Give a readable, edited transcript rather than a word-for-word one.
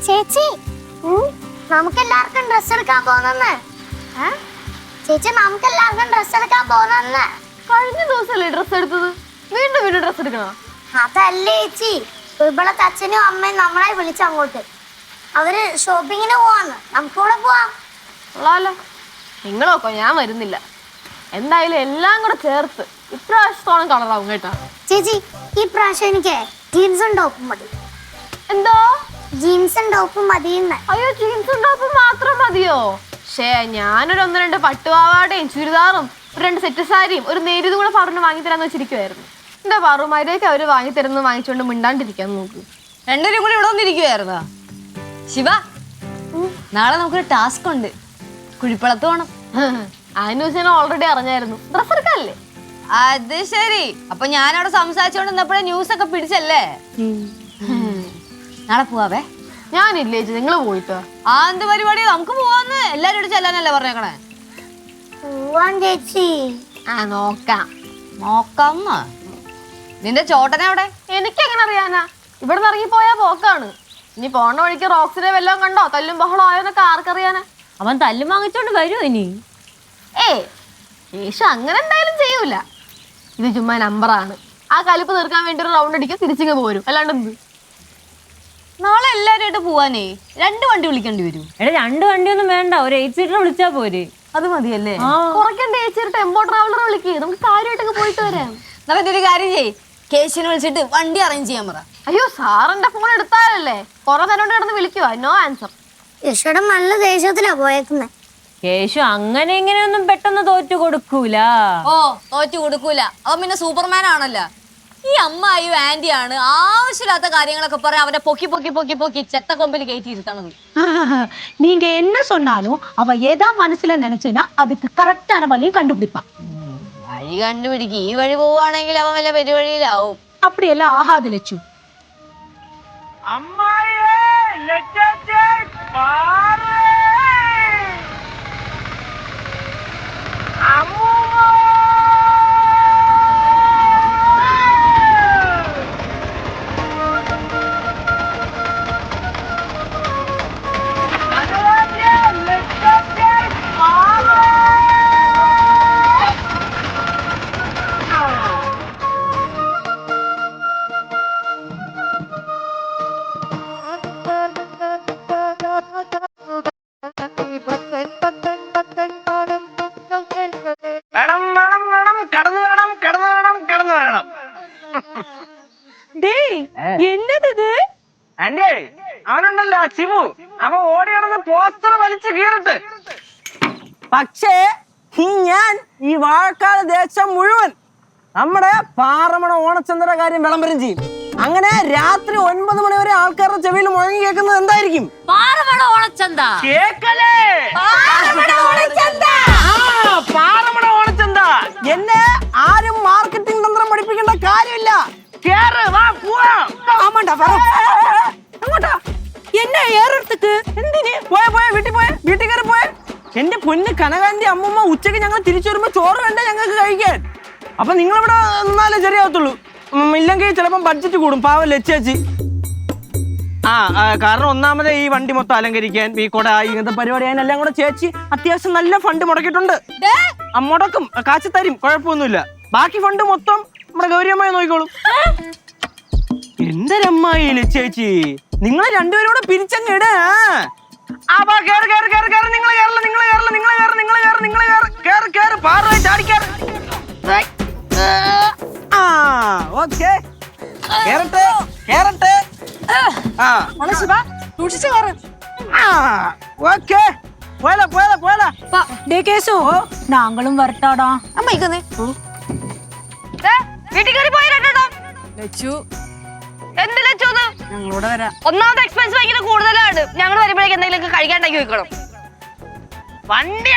ചേച്ചി നമുക്കെല്ലാവർക്കും ഡ്രസ് എടുക്കാൻ പോകുന്നെന്ന്. ചേച്ചി നമുക്കെല്ലാവർക്കും ഡ്രസ് എടുക്കാൻ പോകുന്നെന്ന്. കഴിഞ്ഞ ദിവസമല്ലേ ഡ്രസ് എടുത്തത്? വീണ്ടും വീണ്ടും ഡ്രസ് എടുക്കണോ? അതല്ലേ ചേച്ചി, ഇവിടുത്തെ അച്ഛനും അമ്മയും നമ്മളെ വിളിച്ചങ്ങോട്ട്. അവര് ഷോപ്പിങ്ങിന് പോവാന്ന്. നമുക്കൂടെ പോവാം. നിങ്ങളൊക്കെ ഞാൻ വരുന്നില്ല. എന്തായാലും എല്ലാം കൂടെ ചേർത്ത് ഇപ്രാവശ്യത്തോളം കളറാവും കേട്ടോ. ചേച്ചി ഈ പ്രാവശ്യം എനിക്ക് ജീൻസും ടോപ്പും മതി. എന്തോ ജീൻസും ടോപ്പും മതി? അയ്യോ, ജീൻസും ടോപ്പും മാത്രം മതിയോ? ഞാനൊരു 1-2 പട്ടുപാവാടയും ചുരിദാറും 2 സെറ്റ് സാരിയും ഒരു നേരിതും കൂടെ പറഞ്ഞു വാങ്ങിത്തരാന്ന് വെച്ചിരിക്കുവായിരുന്നു. എന്താ പാറുമാരേക്ക് അവര് വാങ്ങിത്തരുന്നത് വാങ്ങിച്ചുകൊണ്ട് മിണ്ടാണ്ടിരിക്കാൻ നോക്ക്. രണ്ടുപേരും കൂടി ഇവിടെ വന്നിരിക്കുവായിരുന്നോ? ശിവ, നാളെ നമുക്കൊരു ടാസ്ക് ഉണ്ട്. കുഴിപ്പളത്ത് പോണം. അതിന് ദിവസം ഞാൻ ഓൾറെഡി അറിഞ്ഞായിരുന്നു. ഡ്രസ് എടുക്കാല്ലേ? അത് ശരി. അപ്പൊ ഞാനവിടെ സംസാരിച്ചോണ്ട് നിന്നപ്പോഴേ ന്യൂസ് ഒക്കെ പിടിച്ചല്ലേ? നാളെ പോവാവേ. ഞാനില്ലേ ചേച്ചി, നിങ്ങള് പോയിട്ടോ. എന്ത് പരിപാടി? നമുക്ക് പോവാന്ന് എല്ലാരും ഇവിടെ ചെല്ലാനല്ലേ പറഞ്ഞേക്കണേ? പോവാൻ ചേച്ചി. നോക്കാം. നോക്കാം. നിന്റെ ചോട്ടനെവിടെ? എനിക്കെങ്ങനെ അറിയാനാ? ഇവിടെ നിന്ന് ഇറങ്ങിപ്പോയാ പോക്കാണ്. ഇനി പോണ വഴിക്ക് റോക്സിനെ വല്ലതും കണ്ടോ തല്ലും ബഹളം ആയോന്നൊക്കെ ആർക്കറിയാനാ? അവൻ തല്ലും വാങ്ങിച്ചോണ്ട് വരുമോ ഇനി? യേശു അങ്ങനെ എന്തായാലും ചെയ്യൂല. ഇത് ചുമ്മാ നമ്പറാണ്. ആ കലിപ്പ് തീർക്കാൻ വേണ്ടി ഒരു റൗണ്ട് അടിക്കും, തിരിച്ചിങ്ങ് പോരും. അല്ലാണ്ട് എന്ത്? നാളെ എല്ലാരും പോവാനേ 2 വണ്ടി വിളിക്കേണ്ടി വരും. 2 വണ്ടിയൊന്നും വേണ്ട, ഒരു 8 സീറ്റർ വിളിച്ചാ പോരെ. അത് മതിയല്ലേ? കുറയ്ക്കണ്ട ചേച്ചി, ഒരു ടെമ്പോ ട്രാവലർ വിളിക്ക്. നമുക്ക് കാര്യമായിട്ടൊക്കെ പോയിട്ട് വരാം. നമുക്കൊരു കാര്യം ചെയ്യ്, കേശിനെ വിളിച്ചിട്ട് വണ്ടി അറേഞ്ച് ചെയ്യാൻ പറ. അയ്യോ, സാറിന്റെ ഫോൺ എടുത്താലല്ലേ? കുറെ നേരം കൊണ്ട് കിടന്ന് വിളിക്കുവാ. No answer. യശോടെ നല്ല ദേഷ്യത്തിലാ പോയേക്കുന്നത്. കേശു അങ്ങനെ ഇങ്ങനെയൊന്നും പെട്ടെന്ന് തോറ്റു കൊടുക്കൂല. തോറ്റു കൊടുക്കൂല. അവൻ പിന്നെ സൂപ്പർമാൻ ആണല്ലോ. ഈ അമ്മായും ആന്റിയാണ് ആവശ്യമില്ലാത്ത കാര്യങ്ങളൊക്കെ പറയാൻ അവനെ പൊക്കി പൊക്കി പൊക്കി പൊക്കി ചെത്തക്കൊമ്പിൽ കയറ്റി ഇരുത്തണത്. நீங்க என்ன சொன்னாலும் அவ ஏதா மனசுல நினைச்சுனா அதுக்கு கரெக்டான வழியை கண்டுபிடிப்பான். വഴി കണ്ടുപിടിക്കും. ഈ വഴി പോവാണെങ്കിൽ അവൻ വല്ല പെരുവഴിയിലാവും. அப்படியெல்லாம் ஆகாது லட்சு. എന്നത് ആന്റി, അവനുണ്ടല്ലോ ശിവു, അവൻ ഓടി നടന്ന് പോസ്റ്റർ വലിച്ചു കീറിട്ട്. പക്ഷേ ഞാൻ ഈ വാഴക്കാട് ദേശം മുഴുവൻ നമ്മുടെ പാറമണ ഓണച്ചന്ദ്ര കാര്യം വിളംബരം ചെയ്യും. അങ്ങനെ രാത്രി 9 മണി വരെ ആൾക്കാരുടെ ചെവിയിൽ മുഴങ്ങി കേൾക്കുന്നത് എന്തായിരിക്കും? പാറമണ ഓണച്ചന്ത. പാറമണ ഓണച്ചന്ത. എന്നെ ആരും മാർക്കറ്റിംഗ് തന്ത്രം പഠിപ്പിക്കേണ്ട കാര്യമില്ല. என்ன ஏறறதுக்கு എന്തിന്? പോയ വീട്ടിൽ കയറി പോയ. എന്റെ പൊന്ന് കനകാന്റി അമ്മൂമ്മ, ഉച്ചക്ക് ഞങ്ങൾ തിരിച്ചു വരുമ്പോ ചോറ് വേണ്ട ഞങ്ങൾക്ക് കഴിക്കാൻ. അപ്പൊ നിങ്ങളിവിടെ നിന്നാലേ ശരിയാവത്തുള്ളൂ. ഇല്ലെങ്കിൽ ചിലപ്പം ബഡ്ജറ്റ് കൂടും. പാവം ലച്ചേച്ചി. കാരണം ഒന്നാമത് ഈ വണ്ടി മൊത്തം അലങ്കരിക്കാൻ, ഈ കൊട, ഇങ്ങനത്തെ പരിപാടി എല്ലാം കൂടെ ചേച്ചി അത്യാവശ്യം നല്ല ഫണ്ട് മുടക്കിയിട്ടുണ്ട്. മുടക്കും, കാശ് തരും, കുഴപ്പമൊന്നുമില്ല. ബാക്കി ഫണ്ട് മൊത്തം നമ്മുടെ ഗൗരിയമ്മയെ നോക്കിക്കോളും. എന്തൊരമ്മായി ലച്ചേച്ചി, നിങ്ങൾ രണ്ടുപേരും കൂടെ പിരിച്ചങ്ങിട്. நாங்களும் வரட்டாடா. വീട്ടിൽ കയറി പോയിട്ടോ. എന്തിനാ ഞങ്ങളോട് വരാം. ഒന്നാമത്തെ എക്സ്പെൻസ് ഭയങ്കര കൂടുതലാണ്. ഞങ്ങൾ വരുമ്പോഴേക്ക് എന്തെങ്കിലും കഴിക്കാണ്ടാക്കി വെക്കണം. വണ്ടി